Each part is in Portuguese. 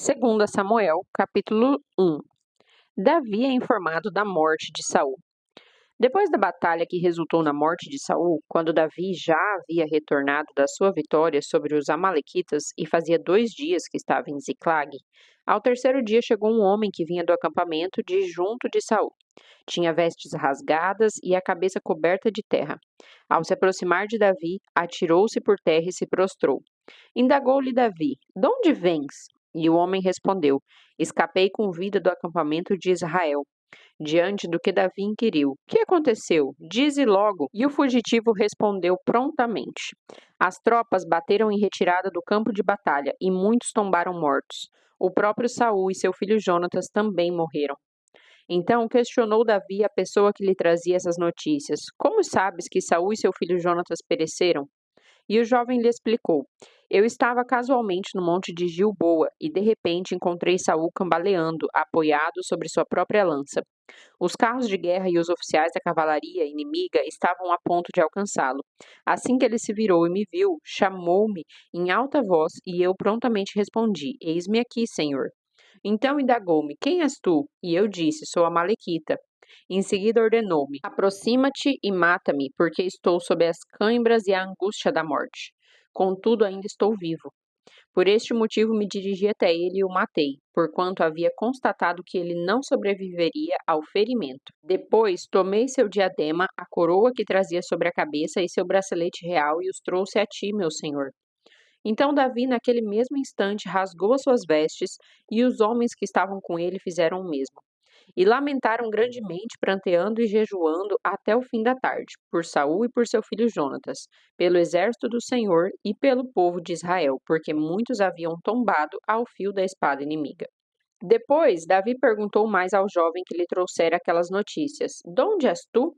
Segunda Samuel, capítulo 1. Davi é informado da morte de Saul. Depois da batalha que resultou na morte de Saul, quando Davi já havia retornado da sua vitória sobre os amalequitas e fazia 2 dias que estava em Ziclag, ao terceiro dia chegou um homem que vinha do acampamento de junto de Saul. Tinha vestes rasgadas e a cabeça coberta de terra. Ao se aproximar de Davi, atirou-se por terra e se prostrou. Indagou-lhe Davi: "De onde vens?" E o homem respondeu: "Escapei com vida do acampamento de Israel." Diante do que Davi inquiriu: "Que aconteceu? Dize logo." E o fugitivo respondeu prontamente: "As tropas bateram em retirada do campo de batalha e muitos tombaram mortos. O próprio Saul e seu filho Jonatas também morreram." Então questionou Davi a pessoa que lhe trazia essas notícias: "Como sabes que Saul e seu filho Jonatas pereceram?" E o jovem lhe explicou: "Eu estava casualmente no monte de Gilboa e de repente encontrei Saul cambaleando, apoiado sobre sua própria lança. Os carros de guerra e os oficiais da cavalaria inimiga estavam a ponto de alcançá-lo. Assim que ele se virou e me viu, chamou-me em alta voz e eu prontamente respondi: 'Eis-me aqui, Senhor.' Então indagou-me: 'Quem és tu?' E eu disse: 'Sou a Malequita.' Em seguida ordenou-me: 'Aproxima-te e mata-me, porque estou sob as cãibras e a angústia da morte. Contudo, ainda estou vivo.' Por este motivo me dirigi até ele e o matei, porquanto havia constatado que ele não sobreviveria ao ferimento. Depois tomei seu diadema, a coroa que trazia sobre a cabeça e seu bracelete real e os trouxe a ti, meu senhor." Então Davi, naquele mesmo instante, rasgou as suas vestes, e os homens que estavam com ele fizeram o mesmo. E lamentaram grandemente, pranteando e jejuando até o fim da tarde, por Saul e por seu filho Jonatas, pelo exército do Senhor e pelo povo de Israel, porque muitos haviam tombado ao fio da espada inimiga. Depois, Davi perguntou mais ao jovem que lhe trouxera aquelas notícias: "De onde és tu?"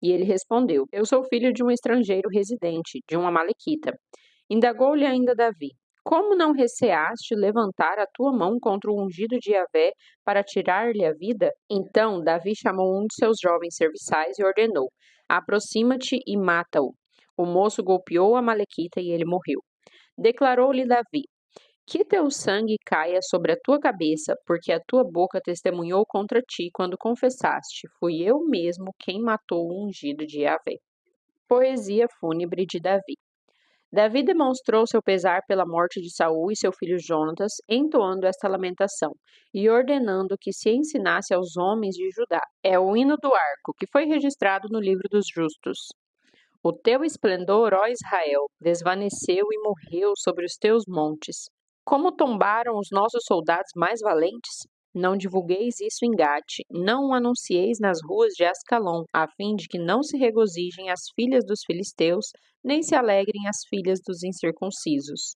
E ele respondeu: "Eu sou filho de um estrangeiro residente, de um amalequita." Indagou-lhe ainda Davi: "Como não receaste levantar a tua mão contra o ungido de Yahvé para tirar-lhe a vida?" Então Davi chamou um de seus jovens serviçais e ordenou: "Aproxima-te e mata-o." O moço golpeou a Amalequita e ele morreu. Declarou-lhe Davi: "Que teu sangue caia sobre a tua cabeça, porque a tua boca testemunhou contra ti quando confessaste: 'Fui eu mesmo quem matou o ungido de Yahvé.'" Poesia fúnebre de Davi. Davi demonstrou seu pesar pela morte de Saul e seu filho Jonatas, entoando esta lamentação e ordenando que se ensinasse aos homens de Judá. É o hino do arco, que foi registrado no livro dos justos. O teu esplendor, ó Israel, desvaneceu e morreu sobre os teus montes. Como tombaram os nossos soldados mais valentes? Não divulgueis isso em Gate, não o anuncieis nas ruas de Ascalon, a fim de que não se regozijem as filhas dos filisteus, nem se alegrem as filhas dos incircuncisos.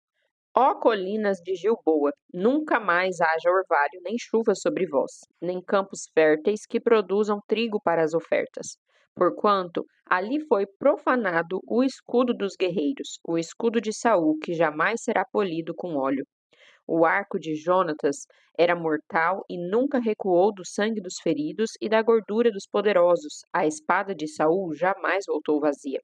Ó colinas de Gilboa, nunca mais haja orvalho nem chuva sobre vós, nem campos férteis que produzam trigo para as ofertas. Porquanto ali foi profanado o escudo dos guerreiros, o escudo de Saul, que jamais será polido com óleo. O arco de Jonatas era mortal e nunca recuou do sangue dos feridos e da gordura dos poderosos. A espada de Saul jamais voltou vazia.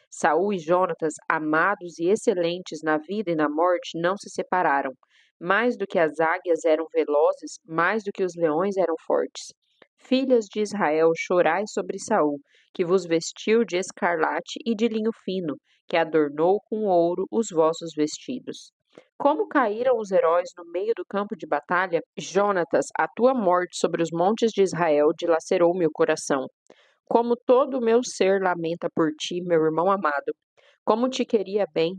Saul e Jonatas, amados e excelentes na vida e na morte, não se separaram. Mais do que as águias eram velozes, mais do que os leões eram fortes. Filhas de Israel, chorai sobre Saul, que vos vestiu de escarlate e de linho fino, que adornou com ouro os vossos vestidos. Como caíram os heróis no meio do campo de batalha? Jonatas, a tua morte sobre os montes de Israel dilacerou meu coração. Como todo o meu ser lamenta por ti, meu irmão amado. Como te queria bem,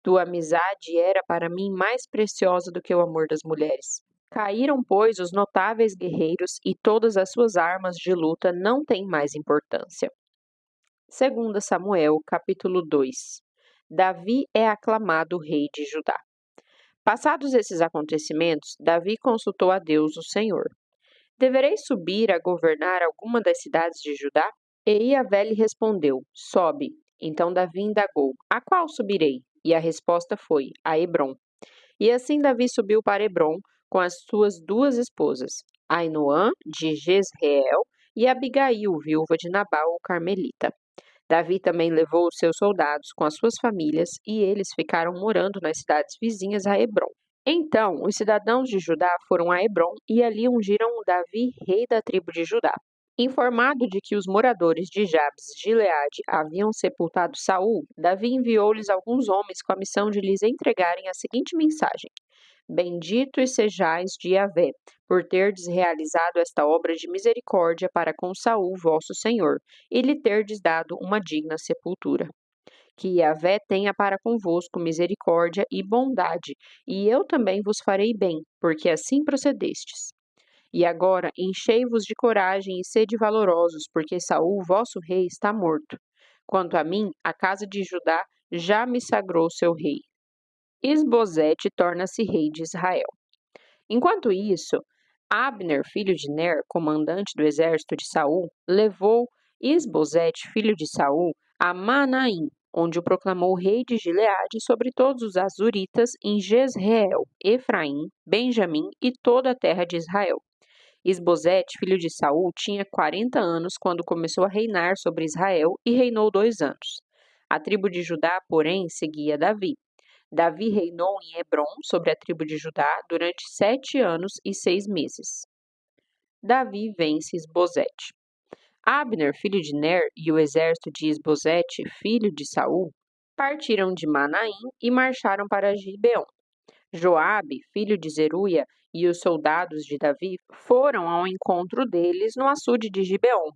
tua amizade era para mim mais preciosa do que o amor das mulheres. Caíram, pois, os notáveis guerreiros e todas as suas armas de luta não têm mais importância. Segunda Samuel, capítulo 2. Davi é aclamado rei de Judá. Passados esses acontecimentos, Davi consultou a Deus, o Senhor. Deverei subir a governar alguma das cidades de Judá? E Yahvé lhe respondeu: Sobe. Então Davi indagou: A qual subirei? E a resposta foi: A Hebrom. E assim Davi subiu para Hebrom com as suas 2 esposas, Ainoã de Jezreel e Abigail, viúva de Nabal, o carmelita. Davi também levou os seus soldados com as suas famílias e eles ficaram morando nas cidades vizinhas a Hebrom. Então, os cidadãos de Judá foram a Hebrom e ali ungiram Davi rei da tribo de Judá. Informado de que os moradores de Jabes de Gileade haviam sepultado Saul, Davi enviou-lhes alguns homens com a missão de lhes entregarem a seguinte mensagem: Benditos sejais de Yahvé, por terdes realizado esta obra de misericórdia para com Saul, vosso senhor, e lhe terdes dado uma digna sepultura. Que Yahvé tenha para convosco misericórdia e bondade, e eu também vos farei bem, porque assim procedestes. E agora enchei-vos de coragem e sede valorosos, porque Saul, vosso rei, está morto. Quanto a mim, a casa de Judá já me sagrou seu rei. Isbosete torna-se rei de Israel. Enquanto isso, Abner, filho de Ner, comandante do exército de Saul, levou Isbosete, filho de Saul, a Manaim, onde o proclamou rei de Gileade sobre todos os Azuritas em Jezreel, Efraim, Benjamim e toda a terra de Israel. Isbosete, filho de Saul, tinha 40 anos quando começou a reinar sobre Israel e reinou 2 anos. A tribo de Judá, porém, seguia Davi. Davi reinou em Hebrom sobre a tribo de Judá durante 7 anos e 6 meses. Davi vence Isbosete. Abner, filho de Ner, e o exército de Isbosete, filho de Saul, partiram de Manaim e marcharam para Gibeon. Joabe, filho de Zeruia, e os soldados de Davi foram ao encontro deles no açude de Gibeon.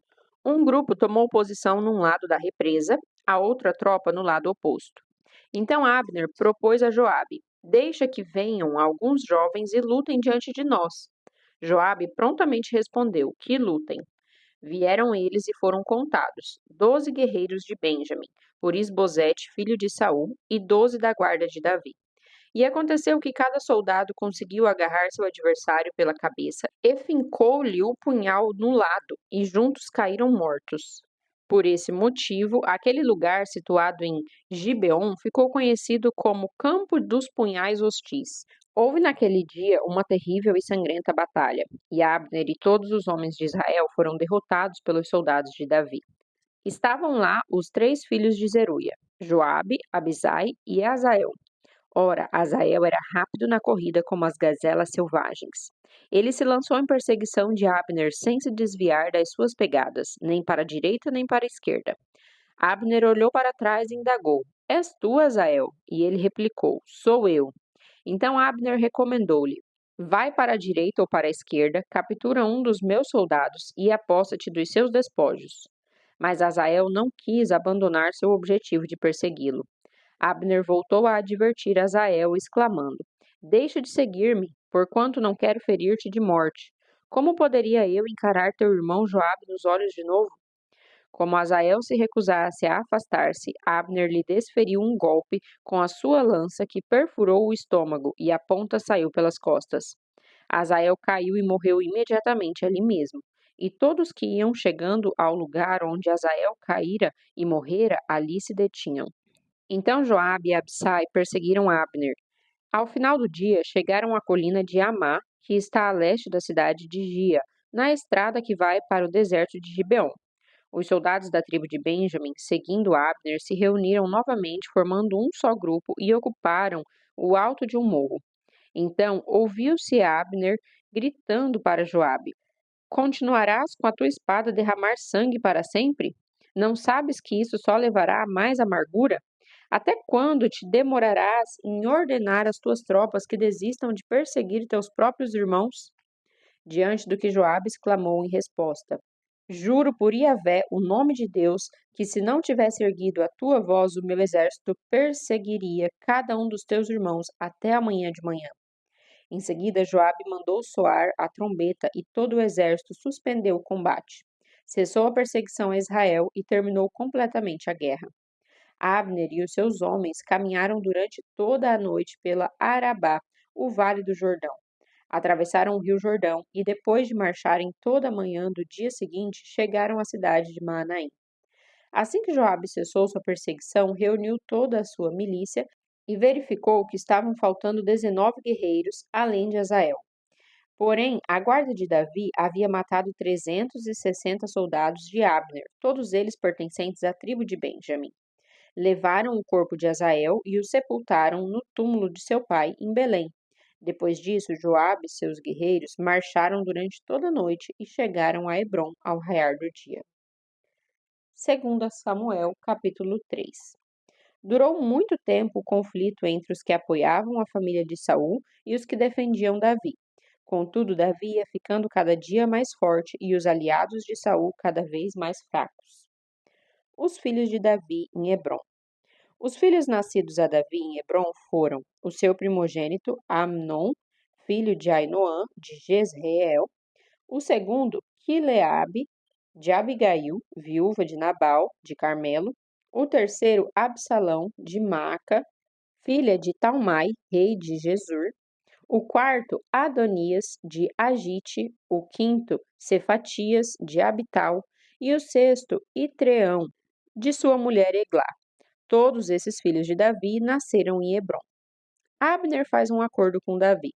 Um grupo tomou posição num lado da represa, a outra tropa no lado oposto. Então Abner propôs a Joabe: Deixa que venham alguns jovens e lutem diante de nós. Joabe prontamente respondeu: Que lutem. Vieram eles e foram contados, 12 guerreiros de Benjamim, por Isbosete, filho de Saul, e 12 da guarda de Davi. E aconteceu que cada soldado conseguiu agarrar seu adversário pela cabeça e fincou-lhe o punhal no lado, e juntos caíram mortos. Por esse motivo, aquele lugar situado em Gibeon ficou conhecido como Campo dos Punhais Hostis. Houve naquele dia uma terrível e sangrenta batalha, e Abner e todos os homens de Israel foram derrotados pelos soldados de Davi. Estavam lá os 3 filhos de Zeruia, Joabe, Abisai e Asael. Ora, Asael era rápido na corrida como as gazelas selvagens. Ele se lançou em perseguição de Abner sem se desviar das suas pegadas, nem para a direita nem para a esquerda. Abner olhou para trás e indagou: És tu, Asael? E ele replicou: Sou eu. Então Abner recomendou-lhe: Vai para a direita ou para a esquerda, captura um dos meus soldados e aposta-te dos seus despojos. Mas Asael não quis abandonar seu objetivo de persegui-lo. Abner voltou a advertir Asael, exclamando: Deixa de seguir-me, porquanto não quero ferir-te de morte. Como poderia eu encarar teu irmão Joabe nos olhos de novo? Como Asael se recusasse a afastar-se, Abner lhe desferiu um golpe com a sua lança que perfurou o estômago e a ponta saiu pelas costas. Asael caiu e morreu imediatamente ali mesmo. E todos que iam chegando ao lugar onde Asael caíra e morrera, ali se detinham. Então Joabe e Abisai perseguiram Abner. Ao final do dia, chegaram à colina de Amá, que está a leste da cidade de Gia, na estrada que vai para o deserto de Gibeon. Os soldados da tribo de Benjamim, seguindo Abner, se reuniram novamente, formando um só grupo, e ocuparam o alto de um morro. Então ouviu-se Abner gritando para Joabe: Continuarás com a tua espada a derramar sangue para sempre? Não sabes que isso só levará a mais amargura? Até quando te demorarás em ordenar às tuas tropas que desistam de perseguir teus próprios irmãos? Diante do que Joabe exclamou em resposta: Juro por Yahvé, o nome de Deus, que se não tivesse erguido a tua voz, o meu exército perseguiria cada um dos teus irmãos até amanhã de manhã. Em seguida, Joabe mandou soar a trombeta e todo o exército suspendeu o combate. Cessou a perseguição a Israel e terminou completamente a guerra. Abner e os seus homens caminharam durante toda a noite pela Arabá, o vale do Jordão. Atravessaram o rio Jordão e, depois de marcharem toda a manhã do dia seguinte, chegaram à cidade de Maanaim. Assim que Joabe cessou sua perseguição, reuniu toda a sua milícia e verificou que estavam faltando 19 guerreiros, além de Asael. Porém, a guarda de Davi havia matado 360 soldados de Abner, todos eles pertencentes à tribo de Benjamim. Levaram o corpo de Asael e o sepultaram no túmulo de seu pai, em Belém. Depois disso, Joabe e seus guerreiros marcharam durante toda a noite e chegaram a Hebrom ao raiar do dia. 2 Samuel, capítulo 3. Durou muito tempo o conflito entre os que apoiavam a família de Saul e os que defendiam Davi. Contudo, Davi ia ficando cada dia mais forte e os aliados de Saul cada vez mais fracos. Os filhos de Davi em Hebrom. Os filhos nascidos a Davi em Hebrom foram o seu primogênito Amnon, filho de Ainoã, de Jezreel; o segundo, Quileabe, de Abigail, viúva de Nabal, de Carmelo; o terceiro, Absalão, de Maaca, filha de Talmai, rei de Gesur; o quarto, Adonias, de Agite; o quinto, Cefatias, de Abital; e o sexto, Itreão, de sua mulher Eglá. Todos esses filhos de Davi nasceram em Hebrom. Abner faz um acordo com Davi.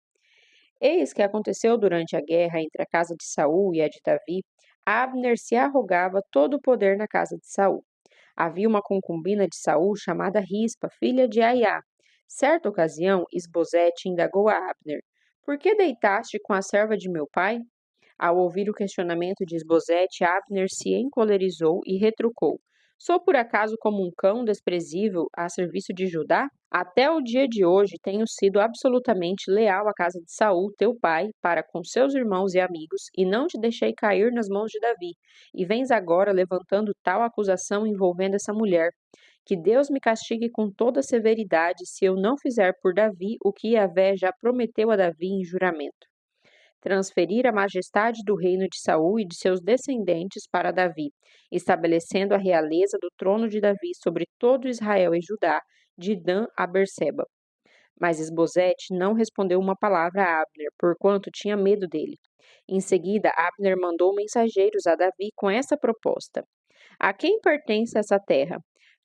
Eis que aconteceu durante a guerra entre a casa de Saul e a de Davi, Abner se arrogava todo o poder na casa de Saul. Havia uma concubina de Saul chamada Rispa, filha de Aiá. Certa ocasião, Isbosete indagou a Abner: "Por que deitaste com a serva de meu pai?" Ao ouvir o questionamento de Isbosete, Abner se encolerizou e retrucou: "Sou por acaso como um cão desprezível a serviço de Judá? Até o dia de hoje tenho sido absolutamente leal à casa de Saul, teu pai, para com seus irmãos e amigos, e não te deixei cair nas mãos de Davi. E vens agora levantando tal acusação envolvendo essa mulher. Que Deus me castigue com toda severidade se eu não fizer por Davi o que Yahvé já prometeu a Davi em juramento: transferir a majestade do reino de Saul e de seus descendentes para Davi, estabelecendo a realeza do trono de Davi sobre todo Israel e Judá, de Dan a Berseba." Mas Isbosete não respondeu uma palavra a Abner, porquanto tinha medo dele. Em seguida, Abner mandou mensageiros a Davi com essa proposta: "A quem pertence essa terra?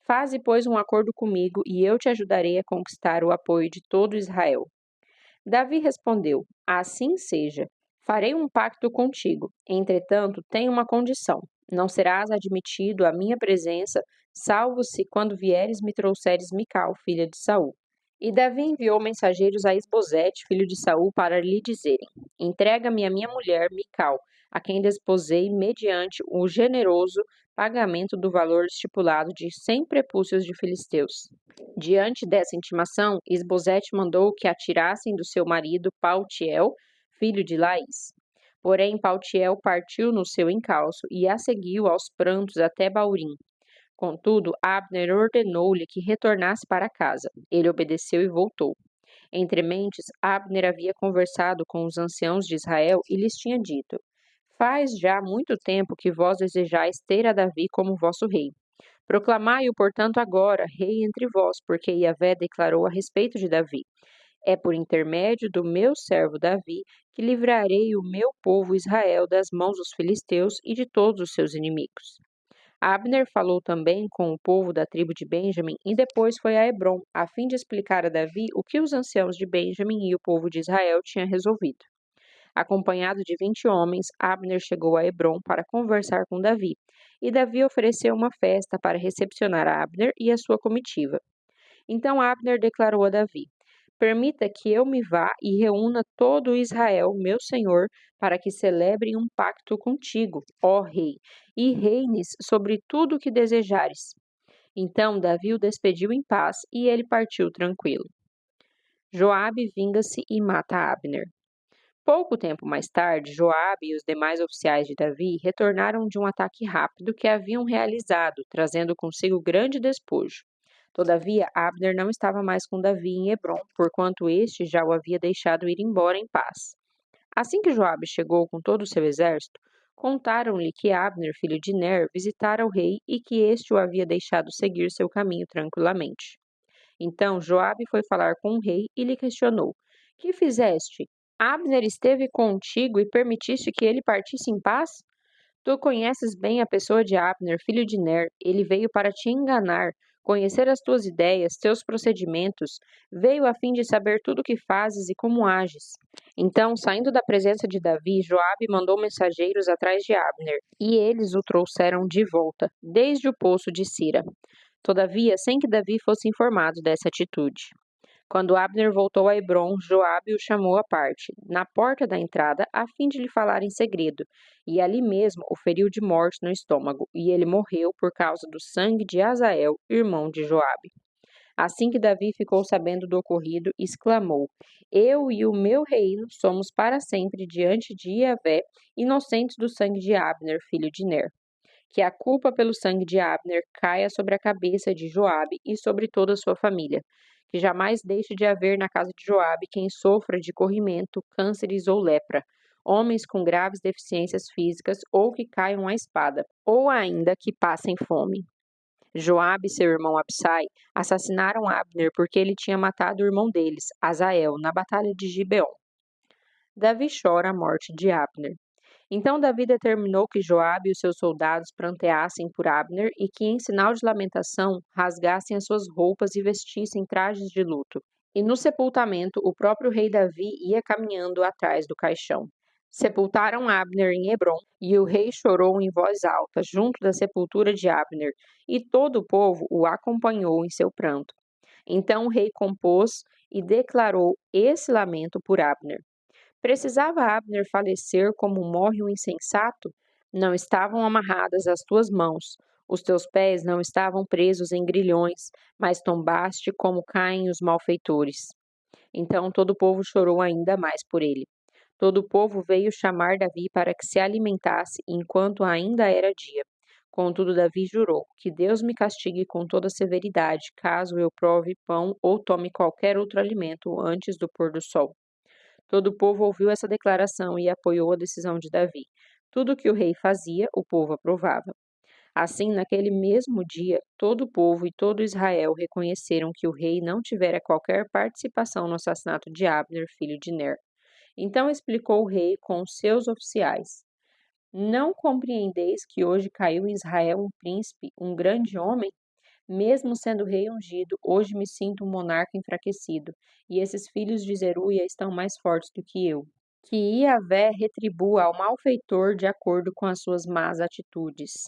Faze, pois, um acordo comigo, e eu te ajudarei a conquistar o apoio de todo Israel." Davi respondeu: "Assim seja. Farei um pacto contigo. Entretanto, tenho uma condição: não serás admitido à minha presença, salvo se quando vieres me trouxeres Mical, filha de Saul." E Davi enviou mensageiros a Isbosete, filho de Saul, para lhe dizerem: "Entrega-me a minha mulher Mical, a quem desposei mediante o generoso pagamento do valor estipulado de 100 prepúcios de filisteus." Diante dessa intimação, Isbosete mandou que a tirassem do seu marido Paltiel, filho de Laís. Porém, Paltiel partiu no seu encalço e a seguiu aos prantos até Baurim. Contudo, Abner ordenou-lhe que retornasse para casa. Ele obedeceu e voltou. Entre mentes, Abner havia conversado com os anciãos de Israel e lhes tinha dito: "Faz já muito tempo que vós desejais ter a Davi como vosso rei. Proclamai-o, portanto, agora rei entre vós, porque Yahvé declarou a respeito de Davi: é por intermédio do meu servo Davi que livrarei o meu povo Israel das mãos dos filisteus e de todos os seus inimigos." Abner falou também com o povo da tribo de Benjamim e depois foi a Hebrom, a fim de explicar a Davi o que os anciãos de Benjamim e o povo de Israel tinham resolvido. Acompanhado de 20 homens, Abner chegou a Hebrom para conversar com Davi, e Davi ofereceu uma festa para recepcionar Abner e a sua comitiva. Então Abner declarou a Davi: "Permita que eu me vá e reúna todo Israel, meu senhor, para que celebrem um pacto contigo, ó rei, e reines sobre tudo o que desejares." Então Davi o despediu em paz e ele partiu tranquilo. Joabe vinga-se e mata Abner. Pouco tempo mais tarde, Joabe e os demais oficiais de Davi retornaram de um ataque rápido que haviam realizado, trazendo consigo grande despojo. Todavia, Abner não estava mais com Davi em Hebrom, porquanto este já o havia deixado ir embora em paz. Assim que Joabe chegou com todo o seu exército, contaram-lhe que Abner, filho de Ner, visitara o rei e que este o havia deixado seguir seu caminho tranquilamente. Então Joabe foi falar com o rei e lhe questionou: "Que fizeste? Abner esteve contigo e permitiste que ele partisse em paz? Tu conheces bem a pessoa de Abner, filho de Ner. Ele veio para te enganar, conhecer as tuas ideias, teus procedimentos. Veio a fim de saber tudo o que fazes e como ages." Então, saindo da presença de Davi, Joabe mandou mensageiros atrás de Abner, e eles o trouxeram de volta, desde o poço de Sira. Todavia, sem que Davi fosse informado dessa atitude. Quando Abner voltou a Hebrom, Joabe o chamou à parte, na porta da entrada, a fim de lhe falar em segredo, e ali mesmo o feriu de morte no estômago, e ele morreu por causa do sangue de Azael, irmão de Joabe. Assim que Davi ficou sabendo do ocorrido, exclamou: Eu e o meu reino somos para sempre diante de Yahvé, inocentes do sangue de Abner, filho de Ner. Que a culpa pelo sangue de Abner caia sobre a cabeça de Joabe e sobre toda a sua família. Que jamais deixe de haver na casa de Joabe quem sofra de corrimento, cânceres ou lepra, homens com graves deficiências físicas ou que caiam à espada, ou ainda que passem fome. Joabe e seu irmão Absai assassinaram Abner porque ele tinha matado o irmão deles, Azael, na batalha de Gibeon. Davi chora a morte de Abner. Então Davi determinou que Joabe e os seus soldados pranteassem por Abner e que, em sinal de lamentação, rasgassem as suas roupas e vestissem trajes de luto. E no sepultamento, o próprio rei Davi ia caminhando atrás do caixão. Sepultaram Abner em Hebrom, e o rei chorou em voz alta, junto da sepultura de Abner, e todo o povo o acompanhou em seu pranto. Então o rei compôs e declarou esse lamento por Abner. Precisava Abner falecer como morre um insensato? Não estavam amarradas as tuas mãos, os teus pés não estavam presos em grilhões, mas tombaste como caem os malfeitores. Então todo o povo chorou ainda mais por ele. Todo o povo veio chamar Davi para que se alimentasse enquanto ainda era dia. Contudo, Davi jurou: Que Deus me castigue com toda severidade, caso eu prove pão ou tome qualquer outro alimento antes do pôr do sol. Todo o povo ouviu essa declaração e apoiou a decisão de Davi. Tudo o que o rei fazia, o povo aprovava. Assim, naquele mesmo dia, todo o povo e todo Israel reconheceram que o rei não tivera qualquer participação no assassinato de Abner, filho de Ner. Então explicou o rei com os seus oficiais: Não compreendeis que hoje caiu em Israel um príncipe, um grande homem? Mesmo sendo rei ungido, hoje me sinto um monarca enfraquecido, e esses filhos de Zeruia estão mais fortes do que eu. Que Yahvé retribua ao malfeitor de acordo com as suas más atitudes.